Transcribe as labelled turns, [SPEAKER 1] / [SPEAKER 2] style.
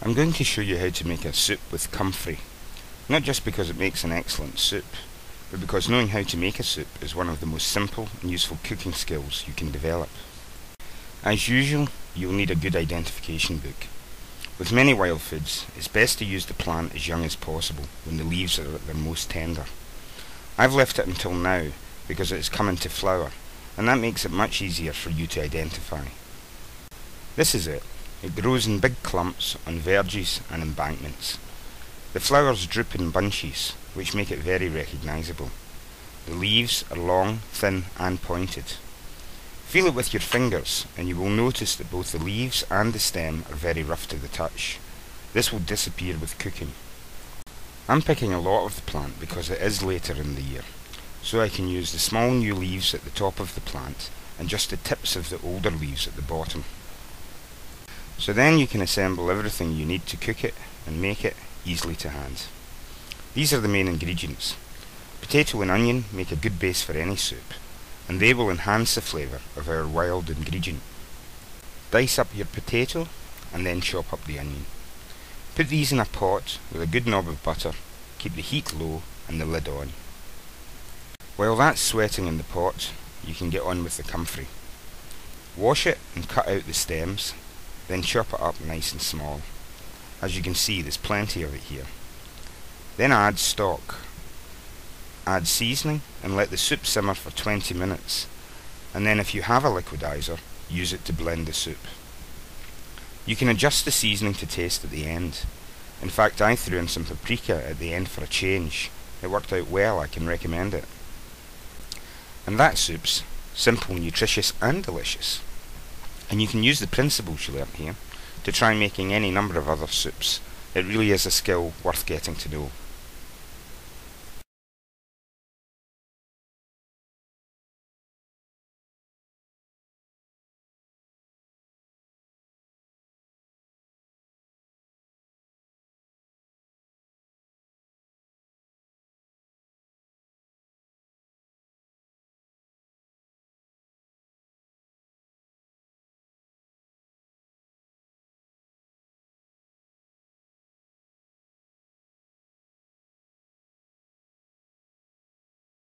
[SPEAKER 1] I'm going to show you how to make a soup with comfrey, not just because it makes an excellent soup, but because knowing how to make a soup is one of the most simple and useful cooking skills you can develop. As usual, you'll need a good identification book. With many wild foods, it's best to use the plant as young as possible when the leaves are at their most tender. I've left it until now because it has come into flower, and that makes it much easier for you to identify. This is it. It grows in big clumps on verges and embankments. The flowers droop in bunches, which make it very recognisable. The leaves are long, thin and pointed. Feel it with your fingers and you will notice that both the leaves and the stem are very rough to the touch. This will disappear with cooking. I'm picking a lot of the plant because it is later in the year, so I can use the small new leaves at the top of the plant and just the tips of the older leaves at the bottom. So then you can assemble everything you need to cook it and make it easily to hand. These are the main ingredients. Potato and onion make a good base for any soup, and they will enhance the flavour of our wild ingredient. Dice up your potato and then chop up the onion. Put these in a pot with a good knob of butter, keep the heat low and the lid on. While that's sweating in the pot, you can get on with the comfrey. Wash it and cut out the stems, then chop it up nice and small. As you can see, there's plenty of it here. Then add stock. Add seasoning and let the soup simmer for 20 minutes, and then if you have a liquidizer, use it to blend the soup. You can adjust the seasoning to taste at the end. In fact, I threw in some paprika at the end for a change. It worked out well, I can recommend it. And that soup's simple, nutritious and delicious. And you can use the principles you learnt here to try making any number of other soups. It really is a skill worth getting to know.